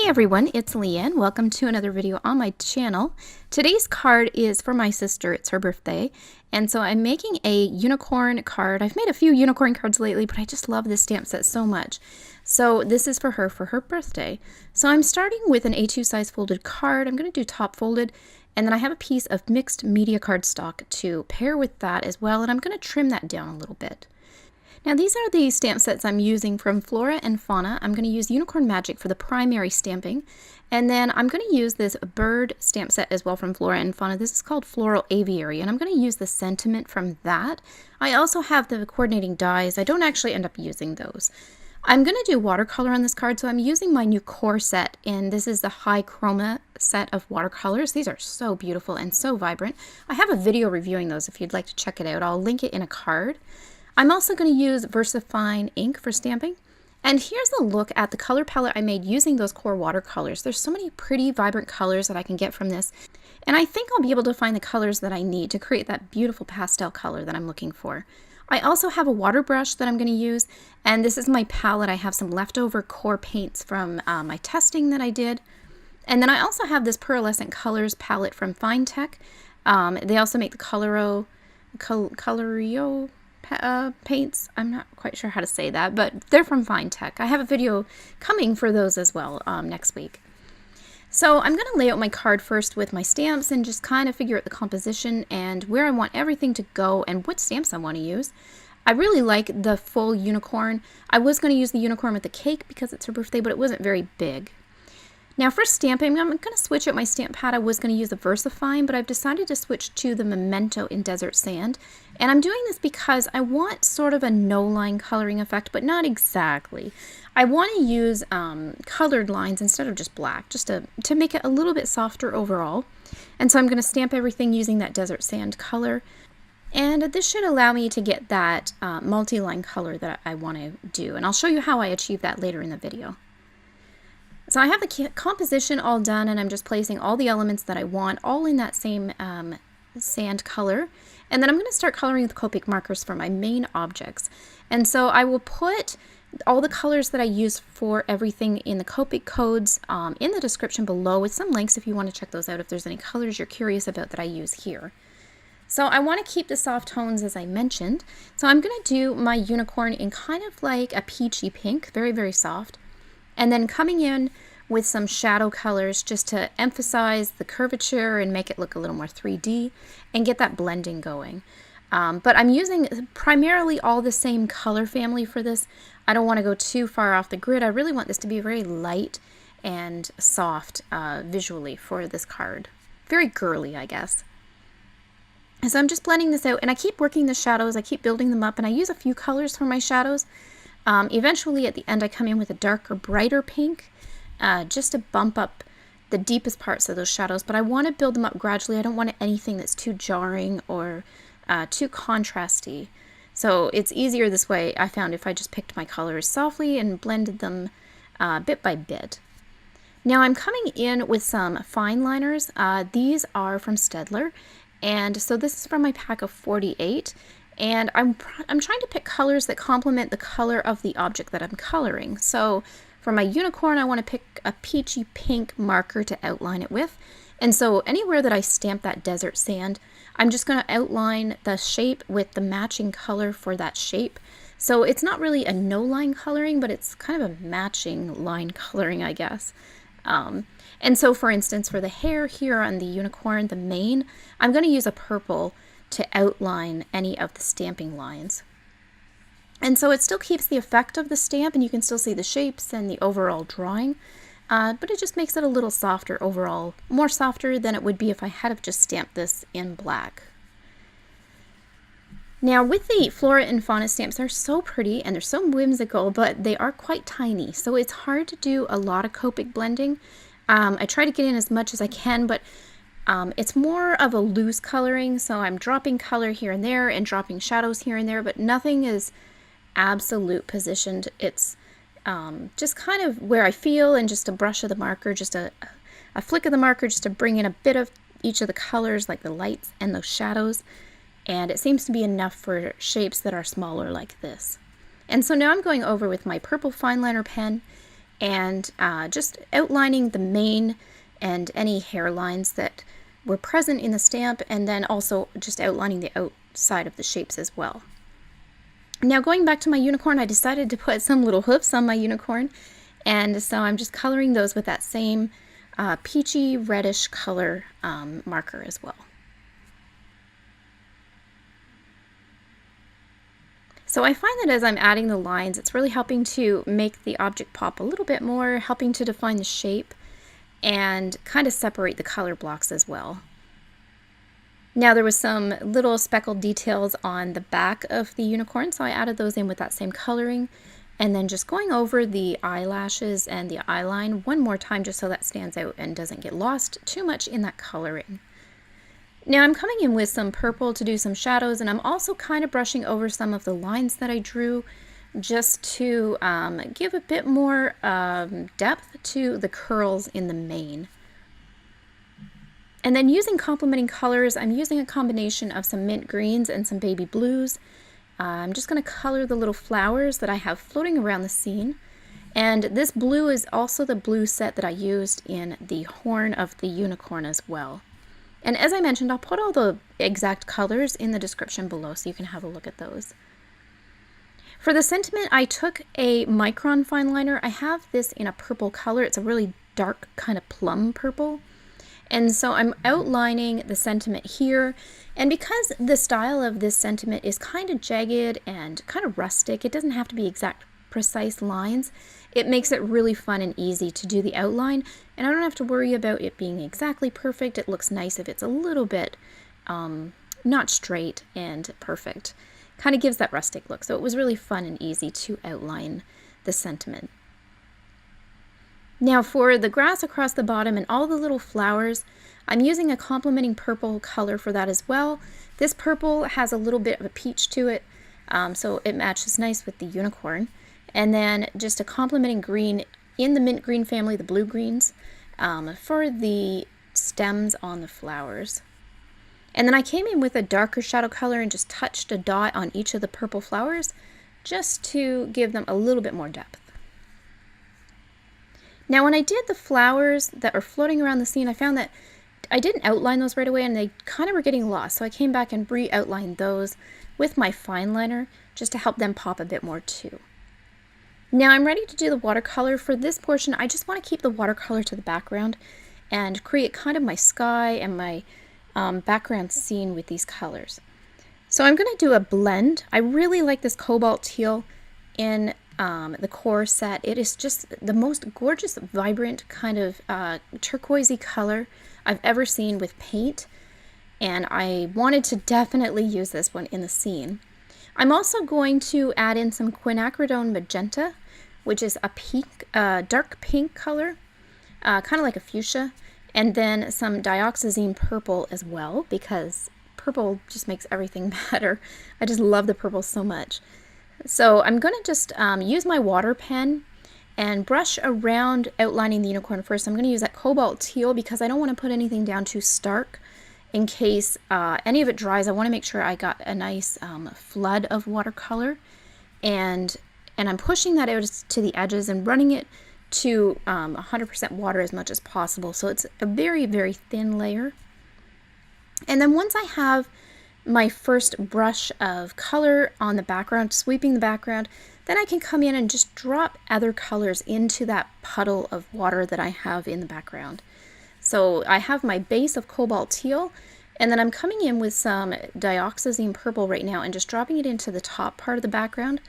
Hey everyone, it's Leanne. Welcome to another video on my channel. Today's card is for my sister. It's her birthday. And so I'm making a unicorn card. I've made a few unicorn cards lately, but I just love this stamp set so much. So this is for her birthday. So I'm starting with an A2 size folded card. I'm going to do top folded. And then I have a piece of mixed media cardstock to pair with that as well. And I'm going to trim that down a little bit. Now these are the stamp sets I'm using from Flora and Fauna. I'm going to use Unicorn Magic for the primary stamping. And then I'm going to use this bird stamp set as well from Flora and Fauna. This is called Floral Aviary, and I'm going to use the sentiment from that. I also have the coordinating dies. I don't actually end up using those. I'm going to do watercolor on this card, so I'm using my new Qor set, and this is the high chroma set of watercolors. These are so beautiful and so vibrant. I have a video reviewing those if you'd like to check it out. I'll link it in a card. I'm also going to use VersaFine ink for stamping. And here's a look at the color palette I made using those Qor Watercolors. There's so many pretty vibrant colors that I can get from this. And I think I'll be able to find the colors that I need to create that beautiful pastel color that I'm looking for. I also have a water brush that I'm going to use. And this is my palette. I have some leftover Qor paints from my testing that I did. And then I also have this Pearlescent Colors palette from Finetech. They also make the Colorio paints. I'm not quite sure how to say that, but they're from Finetech. I have a video coming for those as well next week. So I'm going to lay out my card first with my stamps and just kind of figure out the composition and where I want everything to go and what stamps I want to use. I really like the full unicorn. I was going to use the unicorn with the cake because it's her birthday, but it wasn't very big. Now for stamping, I'm going to switch out my stamp pad. I was going to use a VersaFine, but I've decided to switch to the Memento in Desert Sand. And I'm doing this because I want sort of a no-line coloring effect, but not exactly. I want to use colored lines instead of just black, just to make it a little bit softer overall. And so I'm going to stamp everything using that Desert Sand color. And this should allow me to get that multi-line color that I want to do. And I'll show you how I achieve that later in the video. So I have the composition all done, and I'm just placing all the elements that I want, all in that same sand color. And then I'm going to start coloring with Copic markers for my main objects. And so I will put all the colors that I use for everything in the Copic codes in the description below with some links if you want to check those out if there's any colors you're curious about that I use here. So I want to keep the soft tones as I mentioned. So I'm going to do my unicorn in kind of like a peachy pink, very, very soft. And then coming in with some shadow colors just to emphasize the curvature and make it look a little more 3D and get that blending going. But I'm using primarily all the same color family for this. I don't want to go too far off the grid. I really want this to be very light and soft visually for this card. Very girly, I guess. And so I'm just blending this out, and I keep working the shadows. I keep building them up, and I use a few colors for my shadows. Eventually at the end I come in with a darker, brighter pink just to bump up the deepest parts of those shadows, but I want to build them up gradually. I don't want anything that's too jarring or too contrasty. So it's easier this way, I found, if I just picked my colors softly and blended them bit by bit. Now I'm coming in with some fine liners. These are from Staedtler, and so this is from my pack of 48. And I'm trying to pick colors that complement the color of the object that I'm coloring. So for my unicorn, I want to pick a peachy pink marker to outline it with. And so anywhere that I stamp that desert sand, I'm just going to outline the shape with the matching color for that shape. So it's not really a no-line coloring, but it's kind of a matching line coloring, I guess. And so for instance, for the hair here on the unicorn, the mane, I'm going to use a purple to outline any of the stamping lines. And so it still keeps the effect of the stamp, and you can still see the shapes and the overall drawing, but it just makes it a little softer overall, more softer than it would be if I had just stamped this in black. Now with the Flora and Fauna stamps, they're so pretty and they're so whimsical, but they are quite tiny, so it's hard to do a lot of Copic blending. I try to get in as much as I can, but it's more of a loose coloring, so I'm dropping color here and there and dropping shadows here and there, but nothing is absolute positioned. It's just kind of where I feel, and just a brush of the marker, just a flick of the marker just to bring in a bit of each of the colors, like the lights and those shadows, and it seems to be enough for shapes that are smaller like this. And so now I'm going over with my purple fine liner pen and just outlining the mane and any hairlines that were present in the stamp, and then also just outlining the outside of the shapes as well. Now going back to my unicorn, I decided to put some little hoofs on my unicorn, and so I'm just coloring those with that same peachy reddish color marker as well. So I find that as I'm adding the lines, it's really helping to make the object pop a little bit more, helping to define the shape and kind of separate the color blocks as well. Now there was some little speckled details on the back of the unicorn, so I added those in with that same coloring, and then just going over the eyelashes and the eyeline one more time just so that stands out and doesn't get lost too much in that coloring. Now I'm coming in with some purple to do some shadows, and I'm also kind of brushing over some of the lines that I drew just to give a bit more depth to the curls in the mane. And then using complementing colors, I'm using a combination of some mint greens and some baby blues. I'm just going to color the little flowers that I have floating around the scene. And this blue is also the blue set that I used in the horn of the unicorn as well. And as I mentioned, I'll put all the exact colors in the description below so you can have a look at those. For the sentiment, I took a micron fine liner. I have this in a purple color. It's a really dark kind of plum purple. And so I'm outlining the sentiment here. And because the style of this sentiment is kind of jagged and kind of rustic, it doesn't have to be exact precise lines. It makes it really fun and easy to do the outline, and I don't have to worry about it being exactly perfect. It looks nice if it's a little bit not straight and perfect. Kind of gives that rustic look, so it was really fun and easy to outline the sentiment. Now for the grass across the bottom and all the little flowers, I'm using a complementing purple color for that as well. This purple has a little bit of a peach to it, so it matches nice with the unicorn. And then just a complementing green in the mint green family, the blue greens, for the stems on the flowers. And then I came in with a darker shadow color and just touched a dot on each of the purple flowers just to give them a little bit more depth. Now when I did the flowers that are floating around the scene, I found that I didn't outline those right away and they kind of were getting lost. So I came back and re-outlined those with my fine liner just to help them pop a bit more too. Now I'm ready to do the watercolor. For this portion, I just want to keep the watercolor to the background and create kind of my sky and my background scene with these colors. So I'm going to do a blend. I really like this cobalt teal in the Qor set. It is just the most gorgeous, vibrant kind of turquoisey color I've ever seen with paint, and I wanted to definitely use this one in the scene. I'm also going to add in some quinacridone magenta, which is a pink, dark pink color, kind of like a fuchsia, and then some dioxazine purple as well, because purple just makes everything better. I just love the purple so much. So I'm going to just use my water pen and brush around outlining the unicorn first. I'm going to use that cobalt teal because I don't want to put anything down too stark. In case any of it dries, I want to make sure I got a nice flood of watercolor, and I'm pushing that out to the edges and running it to 100% water as much as possible, so it's a very, very thin layer. And then once I have my first brush of color on the background, sweeping the background, then I can come in and just drop other colors into that puddle of water that I have in the background. So I have my base of cobalt teal, and then I'm coming in with some dioxazine purple right now and just dropping it into the top part of the background.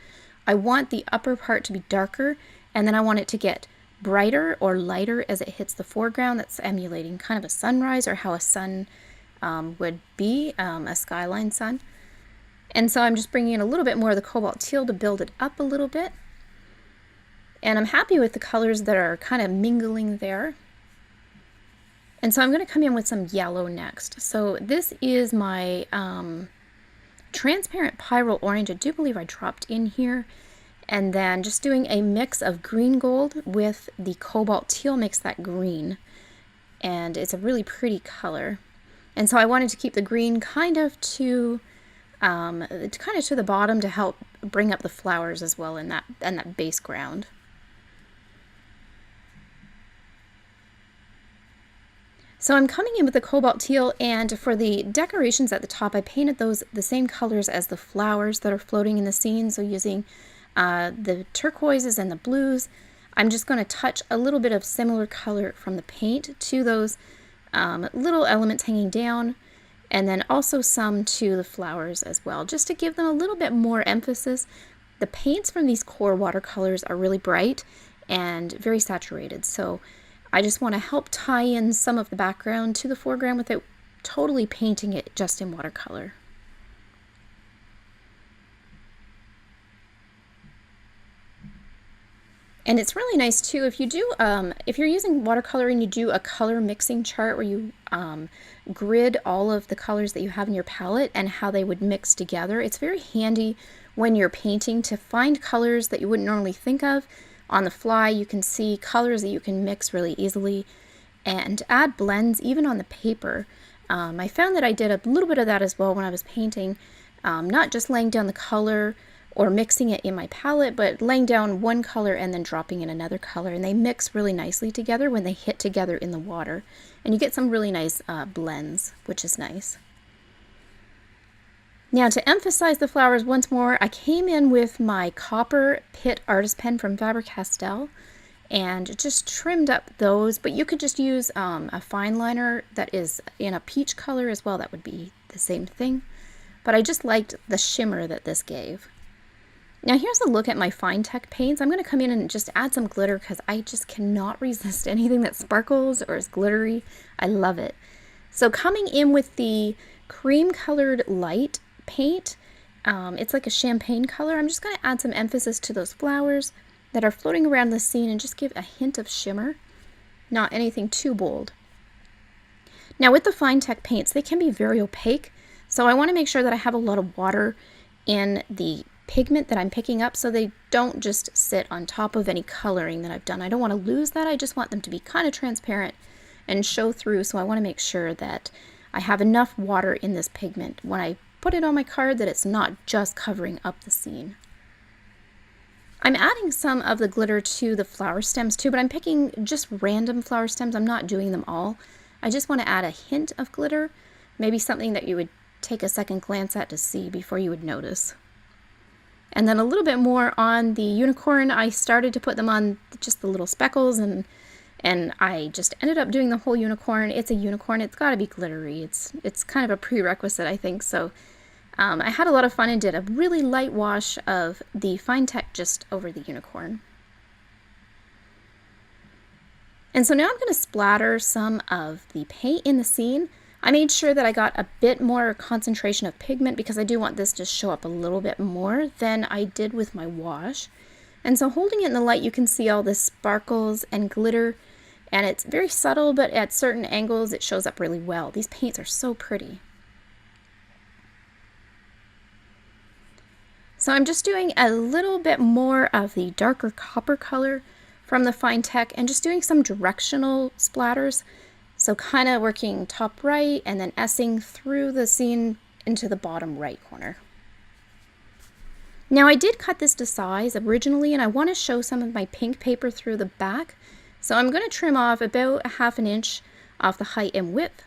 I want the upper part to be darker, and then I want it to get brighter or lighter as it hits the foreground. That's emulating kind of a sunrise, or how a sun would be, a skyline sun. And so I'm just bringing in a little bit more of the cobalt teal to build it up a little bit. And I'm happy with the colors that are kind of mingling there. And so I'm going to come in with some yellow next. So this is my transparent pyrrole orange. I do believe I dropped in here. And then just doing a mix of green gold with the cobalt teal makes that green. And it's a really pretty color. And so I wanted to keep the green kind of to the bottom to help bring up the flowers as well in that base ground. So I'm coming in with the cobalt teal, and for the decorations at the top, I painted those the same colors as the flowers that are floating in the scene. So using the turquoises and the blues, I'm just going to touch a little bit of similar color from the paint to those little elements hanging down, and then also some to the flowers as well, just to give them a little bit more emphasis. The paints from these Qor watercolors are really bright and very saturated, so I just want to help tie in some of the background to the foreground without totally painting it just in watercolor. And it's really nice too if you do, if you're using watercolor and you do a color mixing chart where you grid all of the colors that you have in your palette and how they would mix together. It's very handy when you're painting to find colors that you wouldn't normally think of. On the fly, you can see colors that you can mix really easily and add blends even on the paper. I found that I did a little bit of that as well when I was painting, not just laying down the color or mixing it in my palette, but laying down one color and then dropping in another color, and they mix really nicely together when they hit together in the water, and you get some really nice blends, which is nice. Now, to emphasize the flowers once more, I came in with my copper Pit artist pen from Faber-Castell and just trimmed up those, but you could just use a fine liner that is in a peach color as well. That would be the same thing, but I just liked the shimmer that this gave. Now here's a look at my fine tech paints. I'm going to come in and just add some glitter because I just cannot resist anything that sparkles or is glittery. I love it. So coming in with the cream colored light paint, it's like a champagne color. I'm just going to add some emphasis to those flowers that are floating around the scene and just give a hint of shimmer, not anything too bold. Now with the fine tech paints, they can be very opaque, so I want to make sure that I have a lot of water in the pigment that I'm picking up so they don't just sit on top of any coloring that I've done. I don't want to lose that. I just want them to be kind of transparent and show through, so I want to make sure that I have enough water in this pigment when I put it on my card that it's not just covering up the scene. I'm adding some of the glitter to the flower stems too, but I'm picking just random flower stems. I'm not doing them all. I just want to add a hint of glitter, maybe something that you would take a second glance at to see before you would notice. And then a little bit more on the unicorn. I started to put them on just the little speckles, and I just ended up doing the whole unicorn. It's a unicorn. It's got to be glittery. It's kind of a prerequisite, I think. So I had a lot of fun and did a really light wash of the fine tech just over the unicorn. And so now I'm going to splatter some of the paint in the scene. I made sure that I got a bit more concentration of pigment because I do want this to show up a little bit more than I did with my wash. And so holding it in the light, you can see all the sparkles and glitter, and it's very subtle, but at certain angles it shows up really well. These paints are so pretty. So I'm just doing a little bit more of the darker copper color from the fine tech and just doing some directional splatters. So kind of working top right and then S-ing through the scene into the bottom right corner. Now I did cut this to size originally, and I want to show some of my pink paper through the back. So I'm going to trim off about a ½ inch off the height and width,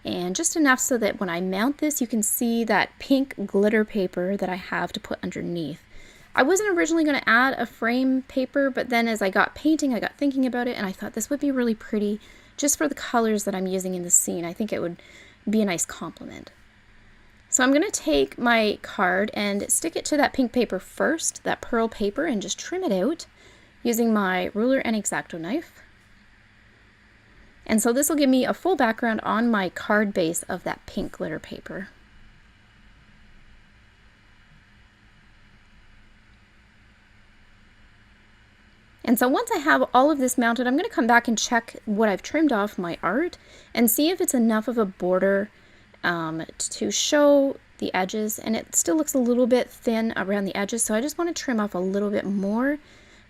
and just enough so that when I mount this you can see that pink glitter paper that I have to put underneath. I wasn't originally going to add a frame paper, but then as I got painting I got thinking about it and I thought this would be really pretty just for the colors that I'm using in the scene. I think it would be a nice complement. So I'm going to take my card and stick it to that pink paper first, that pearl paper, and just trim it out using my ruler and X-Acto knife. And so this will give me a full background on my card base of that pink glitter paper. And so once I have all of this mounted, I'm going to come back and check what I've trimmed off my art and see if it's enough of a border to show the edges. And it still looks a little bit thin around the edges, so I just want to trim off a little bit more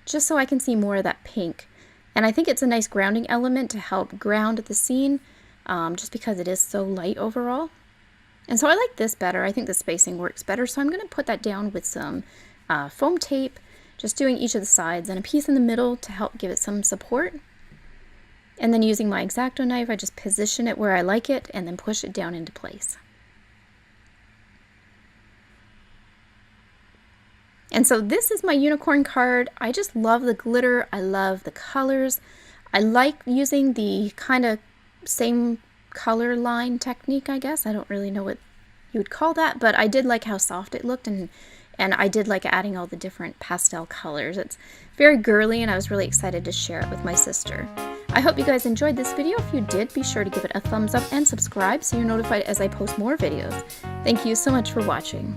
just so I can see more of that pink. And I think it's a nice grounding element to help ground the scene, just because it is so light overall. And so I like this better. I think the spacing works better, so I'm going to put that down with some foam tape, just doing each of the sides and a piece in the middle to help give it some support. And then using my X-Acto knife, I just position it where I like it and then push it down into place. And so this is my unicorn card. I just love the glitter. I love the colors. I like using the kind of same color line technique, I guess. I don't really know what you would call that, but I did like how soft it looked, and I did like adding all the different pastel colors. It's very girly, and I was really excited to share it with my sister. I hope you guys enjoyed this video. If you did, be sure to give it a thumbs up and subscribe so you're notified as I post more videos. Thank you so much for watching.